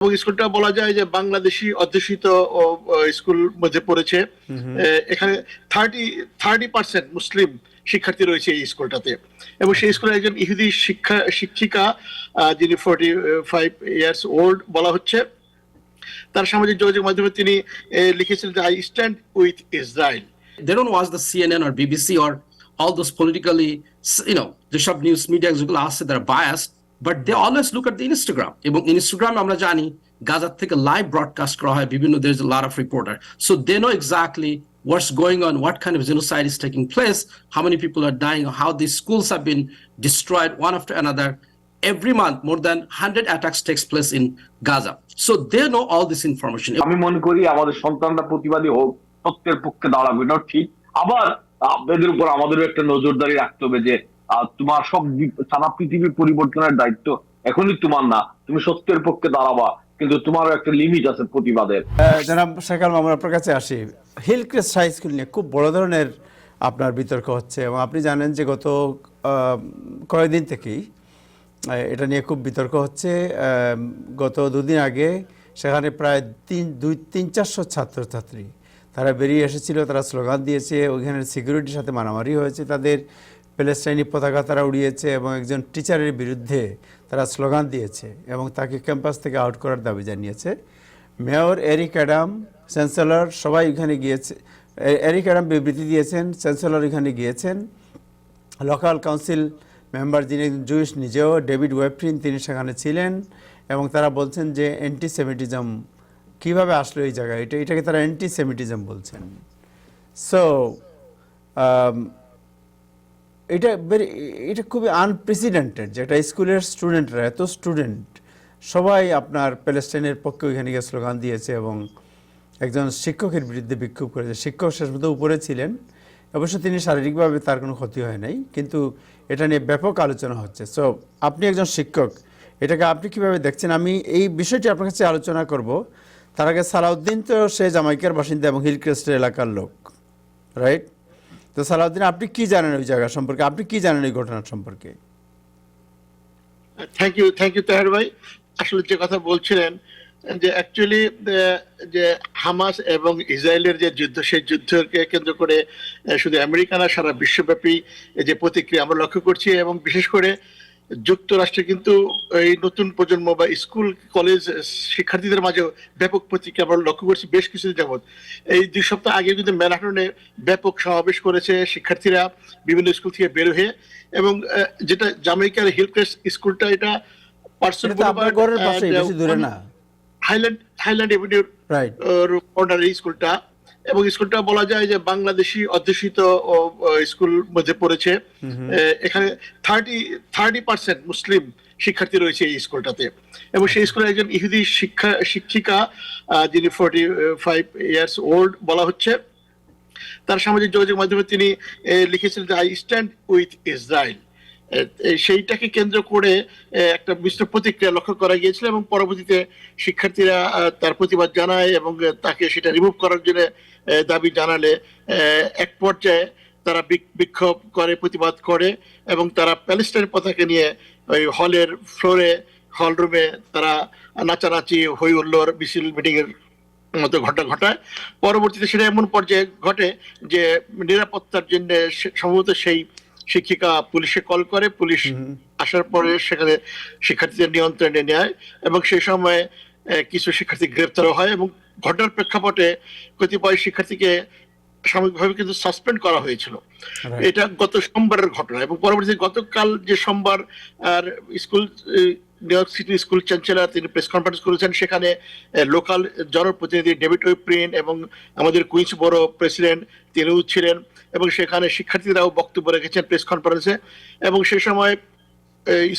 এবং স্কুলটা বলা যায় যে বাংলাদেশি অধ্যুষিত স্কুল মধ্যে পড়েছে। এখানে 30% মুসলিম শিক্ষার্থী রয়েছে এই স্কুলটাতে, এবং সেই স্কুলের একজন ইহুদি শিক্ষিকা যিনি 45 ইয়ার্স ওল্ড বলা হচ্ছে, তার সামাজিক যোগাযোগ মাধ্যমে তিনি লিখেছিলেন যে I stand with Israel. They don't watch the CNN or BBC or all those politically, the sub news media যেগুলো আছে that are biased, but they always look at the Instagram. এবং Instagram আমরা জানি গাজা থেকে লাইভ ব্রডকাস্ট করা হয় বিভিন্ন, there is a lot of reporter, so they know exactly what's going on, what kind of genocide is taking place, how many people are dying, how these schools have been destroyed one after another. Every month more than 100 attacks takes place in Gaza, so they know all this information. আমি মনে করি আমাদের সন্তানরা প্রতিবাদী হোক, সত্যের পক্ষে দাঁড়াবে, না ঠিক। আবার আপনাদের উপর আমাদেরও একটা নজরদারি রাখতে হবে যে তোমার সব সারা পৃথিবী পরিবর্তনের দায়িত্ব এখনই তোমার না, তুমি সত্যের পক্ষে দাঁড়াবা, কিন্তু তোমারও একটা লিমিট আছে প্রতিবাদের। জনাব শেখ আলম, আমরা আপনার কাছে আসি। হিলক্রেস্ট হাই স্কুল নিয়ে খুব বড় ধরনের আপনার বিতর্ক হচ্ছে, এবং আপনি জানেন যে গত কয়েকদিন থেকেই এটা নিয়ে খুব বিতর্ক হচ্ছে। গত দুদিন আগে সেখানে প্রায় 300-400 ছাত্রছাত্রী তারা বেরিয়ে এসেছিল, তারা স্লোগান দিয়েছে, ওইখানে সিকিউরিটির সাথে মারামারি হয়েছে, তাদের প্যালেস্টাইনি পতাকা তারা উড়িয়েছে, এবং একজন টিচারের বিরুদ্ধে তারা স্লোগান দিয়েছে এবং তাকে ক্যাম্পাস থেকে আউট করার দাবি জানিয়েছে। মেয়র এরিক অ্যাডাম, চ্যান্সেলর সবাই এখানে গিয়েছে। এরিক অ্যাডাম বিবৃতি দিয়েছেন, চ্যান্সেলর এখানে গিয়েছেন, লোকাল কাউন্সিল মেম্বার যিনি জুইশ নিজেও, ডেভিড ওয়েফ্রিন, তিনি সেখানে ছিলেন, এবং তারা বলছেন যে অ্যান্টিসেমিটিজম কীভাবে আসলো এই জায়গায়, এটাকে তারা অ্যান্টিসেমিটিজম বলছেন। সো এটা খুবই আনপ্রেসিডেন্টেড যে একটা স্কুলের স্টুডেন্টরা, এত স্টুডেন্ট সবাই আপনার প্যালেস্টাইনের পক্ষে ওইখানে গিয়ে স্লোগান দিয়েছে, এবং একজন শিক্ষকের বিরুদ্ধে বিক্ষোভ করেছে। শিক্ষক শেষ পর্যন্ত উপরে ছিলেন, অবশ্য তিনি শারীরিকভাবে তার কোনো ক্ষতি হয় নাই, কিন্তু এটা নিয়ে ব্যাপক আলোচনা হচ্ছে। সো আপনি একজন শিক্ষক, এটাকে আপনি কিভাবে দেখছেন? আমি এই বিষয়টি আপনার কাছে আলোচনা করব। তার আগে সালাউদ্দিন তো সে জামাইকার বাসিন্দা এবং হিলক্রেস্টের এলাকার লোক, রাইট? তো সালাউদ্দিন, আপনি কি জানেন ওই জায়গা সম্পর্কে, আপনি কি জানেন এই ঘটনার সম্পর্কে? থ্যাংক ইউ তাহের ভাই। আসলে যে কথা বলছিলেন যে অ্যাকচুয়ালি যে হামাস এবং ইসরায়েলের যে যুদ্ধ, সেই যুদ্ধকে কেন্দ্র করে শুধু আমেরিকা না, সারা বিশ্বব্যাপী যে প্রতিক্রিয়া আমরা লক্ষ্য করছি, এবং বিশেষ করে যুক্তরাষ্ট্রে কিন্তু এই নতুন প্রজন্ম বা স্কুল কলেজ শিক্ষার্থীদের মাঝে ব্যাপক প্রতিক্রিয়া আমরা লক্ষ্য করছি বেশ কিছুদিন যাবৎ। এই 2 সপ্তাহ আগে কিন্তু ম্যানহাটনে ব্যাপক সমাবেশ করেছে শিক্ষার্থীরা বিভিন্ন স্কুল থেকে বের হয়ে, এবং যেটা জামাইকার হিলক্রেস্ট স্কুলটা, এটা পার্সন হাইল্যান্ড এভিনিউর কর্নার এই স্কুলটা, এবং স্কুলটা বলা যায় যে বাংলাদেশি অধ্যুষিত স্কুল মধ্যে পড়েছে। এখানে 30% মুসলিম শিক্ষার্থী রয়েছে এই স্কুলটাতে, এবং সেই স্কুলের একজন ইহুদি শিক্ষিকা যিনি 45 ইয়ার্স ওল্ড বলা হচ্ছে, তার সামাজিক যোগাযোগ মাধ্যমে তিনি লিখেছিলেন যে আই স্ট্যান্ড উইথ ইসরায়েল। সেইটাকে কেন্দ্র করে একটা মিশ্র প্রতিক্রিয়া লক্ষ্য করা গিয়েছিল, এবং পরবর্তীতে শিক্ষার্থীরা তার প্রতিবাদ জানায় এবং তাকে সেটা রিমুভ করার জন্য দাবি জানালে এক পর্যায়ে তারা বিক্ষোভ করে, প্রতিবাদ করে, এবং তারা প্যালেস্টাইন পতাকা নিয়ে ওই হলের ফ্লোরে, হল রুমে তারা নাচানাচি, হই হুল্লোড়, মিছিল, মিটিং এর মতো ঘটনা ঘটায়। পরবর্তীতে সেটা এমন পর্যায়ে ঘটে যে নিরাপত্তার জন্য সম্ভবত সেই শিক্ষিকা পুলিশে কল করে, পুলিশ আসার পরে সেখানে শিক্ষার্থীদের নিয়ন্ত্রণে নেয়, এবং সেই সময় কিছু শিক্ষার্থী গ্রেপ্তারও হয়, এবং ঘটনার প্রেক্ষাপটে কতিপয় শিক্ষার্থীকে সাময়িকভাবে কিন্তু সাসপেন্ড করা হয়েছিল। এটা গত সোমবারের ঘটনা, এবং পরবর্তীতে গতকাল যে সোমবার আর school New York city school chancellor তিনি প্রেস কনফারেন্স করেছেন, সেখানে লোকাল জনপ্রতিনিধি ডেভিড ওয়েফ্রিন এবং আমাদের কুইন্সবরো প্রেসিডেন্ট তিনিও ছিলেন, এবং সেখানে শিক্ষার্থীরাও বক্তব্য রেখেছেন প্রেস কনফারেন্সে, এবং সে সময়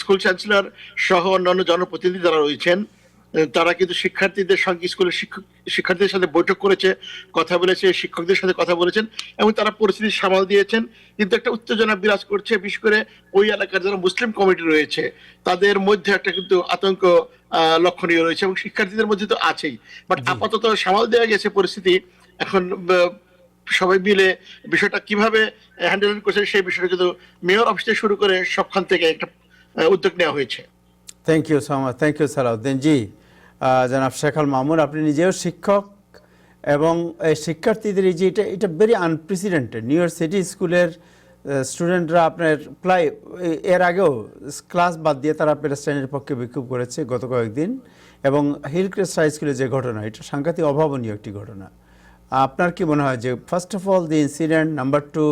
স্কুল চ্যান্সেলর সহ অন্যান্য জনপ্রতিনিধি যারা রয়েছেন তারা কিন্তু শিক্ষার্থীদের সঙ্গে, স্কুলের শিক্ষার্থীদের সাথে বৈঠক করেছে, কথা বলেছে, শিক্ষকদের সাথে কথা বলেছেন, এবং তারা পরিস্থিতি সামাল দিয়েছেন। কিন্তু একটা উত্তেজনা বিরাজ করছে, বিশেষ করে ওই এলাকার যারা মুসলিম কমিটি রয়েছে তাদের মধ্যে একটা কিন্তু আতঙ্ক লক্ষণীয় রয়েছে, এবং শিক্ষার্থীদের মধ্যে তো আছেই। বাট আপাতত সামাল দেওয়া গেছে পরিস্থিতি। এখন সবাই মিলে বিষয়টা কিভাবে হ্যান্ডেল করছে সেই বিষয়টা কিন্তু মেয়র অফিস থেকে শুরু করে সবখান থেকে একটা উদ্যোগ নেওয়া হয়েছে। Thank you so much, thank you Salahuddin ji. জনাব শেখ আল মামুন, আপনি নিজেও শিক্ষক এবং শিক্ষার্থীদের এই যে এটা very unprecedented. New York city স্কুলের স্টুডেন্টরা আপনার প্রায় এর আগেও ক্লাস বাদ দিয়ে তারা প্যালেস্টাইনের পক্ষে বিক্ষোভ করেছে গত কয়েকদিন, এবং হিলক্রেস্ট হাই স্কুলের যে ঘটনা, এটা সাংঘাতিক অভাবনীয় একটি ঘটনা। আপনার কি মনে হয় যে first of all the incident, number two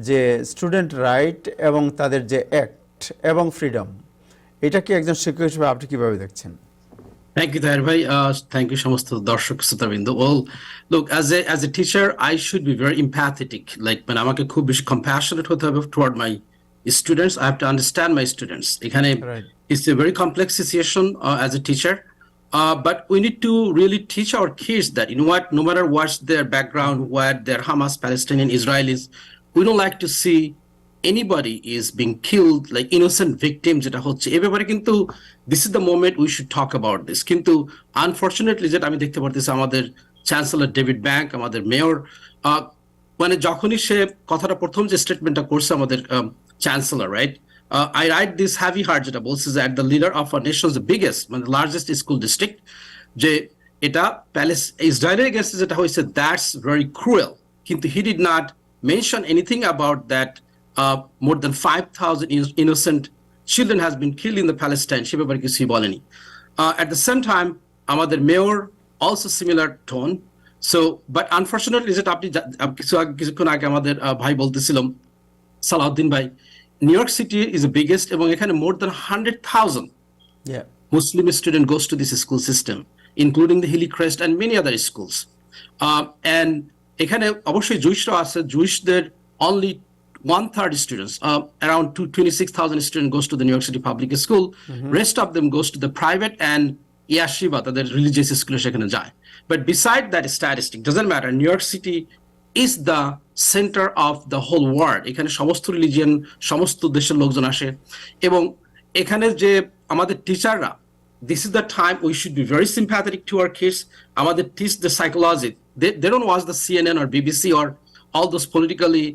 যে স্টুডেন্ট রাইট এবং তাদের যে অ্যাক্ট এবং ফ্রিডম, এটা কি একজন শিক্ষক হিসেবে আপনি কিভাবে দেখছেন? Thank you, Tahir bhai. Thank you, সমস্ত দর্শক শ্রোতাবৃন্দ. Well, look, as a teacher, I should be very empathetic. Like, মানে আমাকে খুব বেশি compassionate হতে হবে toward my students. I have to understand my students. এখানে it's a very complex situation as a teacher. But we need to really teach our kids that, you know what, no matter what's their background, what their Hamas, Palestinian, Israelis, we don't like to see anybody is being killed, like innocent victims যেটা হচ্ছে এবারে, কিন্তু this is the moment we should talk about this. কিন্তু unfortunately যেটা আমি দেখতে পারতেছি, আমাদের চ্যান্সেলর ডেভিড ব্যাংক, আমাদের মেয়র, মানে যখনই সে কথাটা প্রথম যে স্টেটমেন্টটা করছে আমাদের chancellor, right, I write this heavy heart যেটা বলছে যে at the leader of our nation's biggest, মানে largest school district, যে এটা ইসরায়েলের এগেইনস্টে যেটা হয়েছে, that's very cruel. কিন্তু he did not mention anything about that. More than 5,000 innocent children has been killed in the Palestine. সে ব্যাপারে কিছুই বলেনি. At the same time, আমাদের mayor also similar tone. So, but unfortunately, যেটা আপনি কিছুক্ষণ আগে আমাদের ভাই বলতেছিলাম, সালাউদ্দিন ভাই, new York city is the biggest, এবং এখানে more than 100,000 Muslim student goes to this school system, including the Hillcrest and many other schools. And এখানে অবশ্যই জুইশরা আছে, জুইশদের only 1/3 students, around 26,000 students goes to the New York City public school. Rest of them goes to the private and yeshiva, তাদের religious school সেখানে যায়. But beside that statistic, doesn't matter. New York City is the center of the whole world. এখানে সমস্ত religion, সমস্ত দেশের লোকজন আসে, এবং এখানে যে আমাদের টিচাররা, this is the time we should be very sympathetic to our kids. আমাদের teach the psychology. They don't watch the CNN or BBC or all those politically,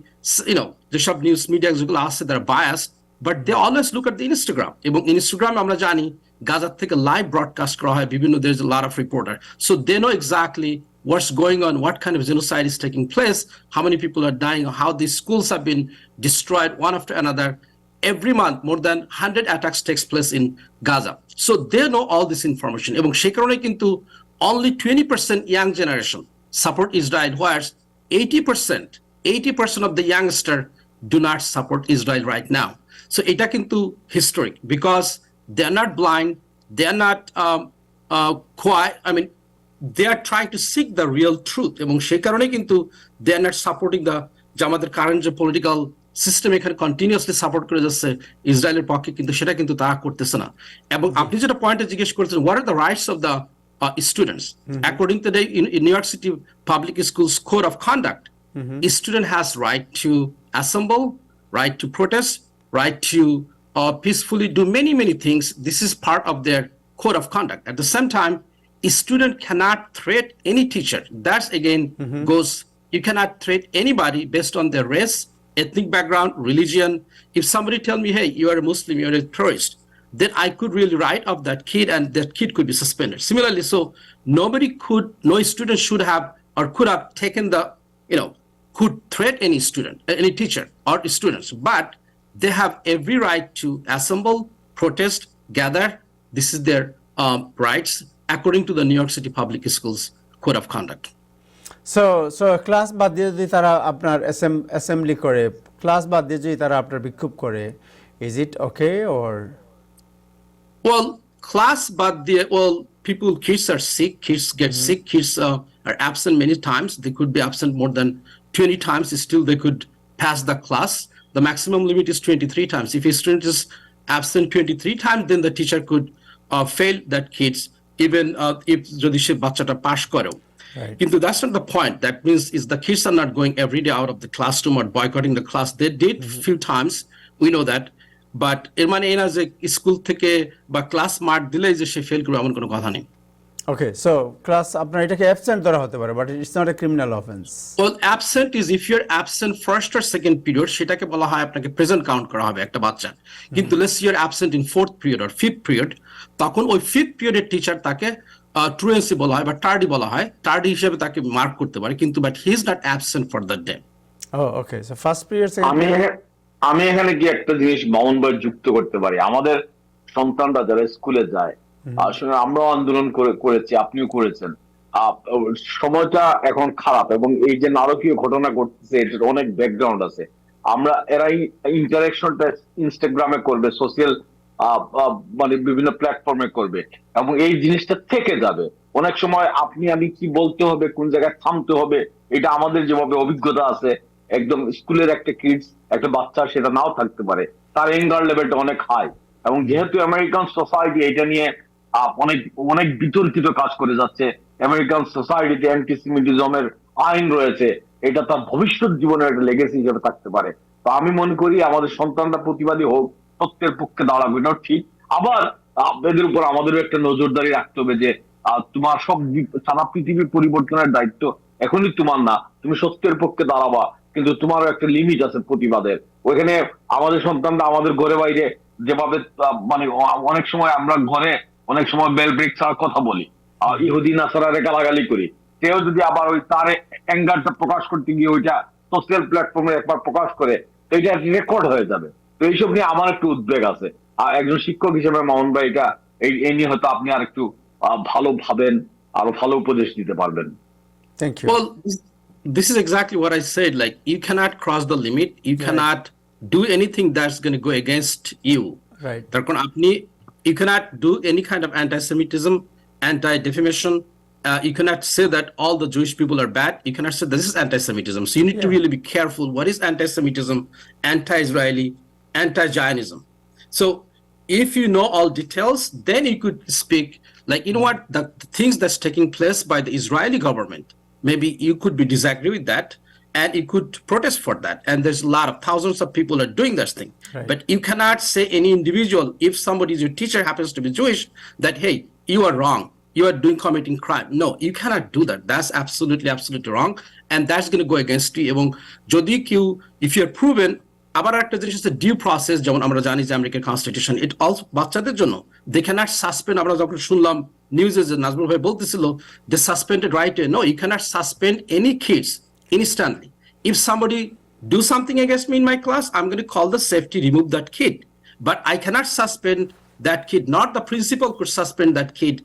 you know, যেসব নিউজ মিডিয়া যেগুলো আছে, তারা biased, but they always look at the Instagram. এবং Instagram আমরা জানি গাজার থেকে লাইভ ব্রডকাস্ট করা হয় বিভিন্ন, there's a lot of reporter, so they know exactly what's going on, what kind of genocide is taking place, how many people are dying, how these schools have been destroyed one after another. Every month more than 100 attacks takes place in Gaza, so they know all this information. এবং সেই কারণে কিন্তু only 20% young generation support Israel, whereas 80% of the youngster do not support Israel right now. So এটা কিন্তু historic, because they are not blind, they are not quiet. I mean, they are trying to seek the real truth, এবং সেই কারণে কিন্তু they are not supporting the যে আমাদের current যে political system এখানে কন্টিনিউয়াসলি সাপোর্ট করে যাচ্ছে ইসরায়েলের পক্ষে, কিন্তু সেটা কিন্তু তারা করতেছে না। এবং আপনি যেটা পয়েন্টে জিজ্ঞেস করেছেন, what are the rights of the students? According to the in New York City public schools code of conduct, a student has right to assemble, right to protest, right to peacefully do many things. This is part of their code of conduct. At the same time, a student cannot threat any teacher. That's again goes, you cannot threat anybody based on their race, ethnic background, religion. If somebody tell me, hey, you are a Muslim, you are a terrorist, then I could really write off that kid and that kid could be suspended. Similarly, so no student should have or could have taken the, you know, could threat any student, any teacher or students, but they have every right to assemble, protest, gather. This is their rights according to the New York City Public Schools Code of Conduct. So class বাদ দিয়ে যদি তারা আপনার assembly করে, class বাদ দিয়ে যদি তারা আপনার বিক্ষোভ করে, is it okay or? Well, class বাদ দিয়ে, kids are sick, kids get sick, kids are absent many times. They could be absent more than 20 times, still they could pass the class. The maximum limit is 23 times. If a student is absent 23 times, then the teacher could fail that kids, even if যদি সে বাচ্চাটা pass করেও। কিন্তু that's not the point. That means is the kids are not going every day out of the classroom or boycotting the class. They did few times, we know that, but এর মানে এই না যে school থেকে বা class mark দিলেই যে সে fail করবে এমন কোনো কথা নেই। Okay, so class আপনার এটাকে absent ধরা হতে পারে, but it's not a criminal offense. Well, absent is if you're absent first or second period, সেটাকে বলা হয় আপনাকে প্রেজেন্ট কাউন্ট করা হবে একটা বাচ্চা। কিন্তু let's say you're absent in 4th period or 5th period, তখন ওই 5th period টিচার তাকে ট্রুয়েন্সি বলা হয় বা টার্ডি বলা হয়, টার্ডি হিসেবে তাকে মার্ক করতে পারে, কিন্তু but he is not absent for that day. Okay, so first period আমি এখানে কি একটা জিনিস মামুন ভাই যুক্ত করতে পারি? আমাদের সন্তানরা যারা স্কুলে যায়, আসলে আমরাও আন্দোলন করেছি, আপনিও করেছেন। সময়টা এখন খারাপ, এবং এই যে নারকীয় ঘটনা ঘটতেছে এটার অনেক ব্যাকগ্রাউন্ড আছে। এরা ইন্টারাকশনটা ইনস্টাগ্রামে করবে, সোশ্যাল মানে বিভিন্ন প্ল্যাটফর্মে করবে, এবং এই জিনিসটা থেকে যাবে। অনেক সময় আপনি আমি কি বলতে হবে, কোন জায়গায় থামতে হবে, এটা আমাদের যেভাবে অভিজ্ঞতা আছে, একদম স্কুলের একটা কিডস, একটা বাচ্চা সেটা নাও থাকতে পারে, তার এঙ্গার লেভেলটা অনেক হাই। এবং যেহেতু আমেরিকান সোসাইটি এটা নিয়ে অনেক অনেক বিতর্কিত কাজ করে যাচ্ছে, আমেরিকান সোসাইটিতে অ্যান্টিসেমিটিজমের আইন রয়েছে, এটা তার ভবিষ্যৎ জীবনের একটা লেগেসি হিসেবে থাকতে পারে। তো আমি মনে করি আমাদের সন্তানরা প্রতিবাদী হোক, সত্যের পক্ষে দাঁড়াবে, এটাও ঠিক। আবার এদের উপর আমাদেরও একটা নজরদারি রাখতে হবে যে তোমার সব সারা পৃথিবীর পরিবর্তনের দায়িত্ব এখনই তোমার না, তুমি সত্যের পক্ষে দাঁড়াবা, কিন্তু তোমারও একটা লিমিট আছে প্রতিবাদের। ওইখানে আমাদের সন্তানরা আমাদের ঘরে বাইরে যেভাবে মানে অনেক সময় আমরা ঘরে অনেক সময় বেল ব্রেক ছাড়া কথা বলি, ইহুদি নাসারারে গালাগালি করি, সেও যদি আবার ওই তার অ্যাঙ্গারটা প্রকাশ করতে গিয়ে ওইটা সোশ্যাল প্ল্যাটফর্মে একবার প্রকাশ করে, তো এটা রেকর্ড হয়ে যাবে। তো এইসব নিয়ে আমার একটু উদ্বেগ আছে। আর একজন শিক্ষক হিসেবে মামুন ভাই এটা এই নিয়ে হয়তো আপনি আর একটু ভালো ভাবেন, আরো ভালো উপদেশ দিতে পারবেন। Thank you. Well, this is exactly what I said. Like, you cannot cross the limit. You cannot do anything that's going to go against you. Right. তখন আপনি, you cannot do any kind of anti-Semitism, anti-defamation. You cannot say that all the Jewish people are bad. You cannot say this is anti-Semitism. So you need to really be careful. What is anti-Semitism, anti-Israeli, anti-Zionism? So if you know all details, then you could speak. Like, you know what, the things that's taking place by the Israeli government, maybe you could be disagree with that, and you could protest for that. And there's a lot of thousands of people are doing this thing. Right. But you cannot say any individual, if somebody, your teacher happens to be Jewish, that, hey, you are wrong, you are committing crime. No, you cannot do that. That's absolutely wrong. And that's going to go against you. এবং যদি কেউ, if you're proven, আবার একটা জিনিস হচ্ছে due process, যেমন আমরা জানি যে আমেরিকার কনস্টিটিউশন, ইট অলসো বাচ্চাদের জন্য দে ক্যানট সাসপেন্ড। আমরা যখন শুনলাম নিউজে যে নাজমুল ভাই বলতেছিল they suspended right no, you can't suspend any kids instantly. If somebody do something against me in my class, I am going to call the safety, remove that kid, but I can't suspend that kid, not the principal could suspend that kid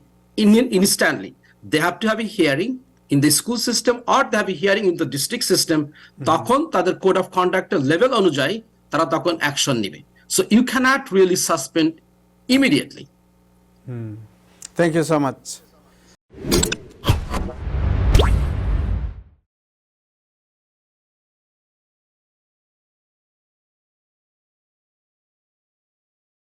instantly. They have to have a hearing in the school system, or they have a hearing in the district system. তখন তাদের code of কন্ডাক্টের level অনুযায়ী তারা তখন action নেবে। So you cannot really suspend immediately. Thank you so much.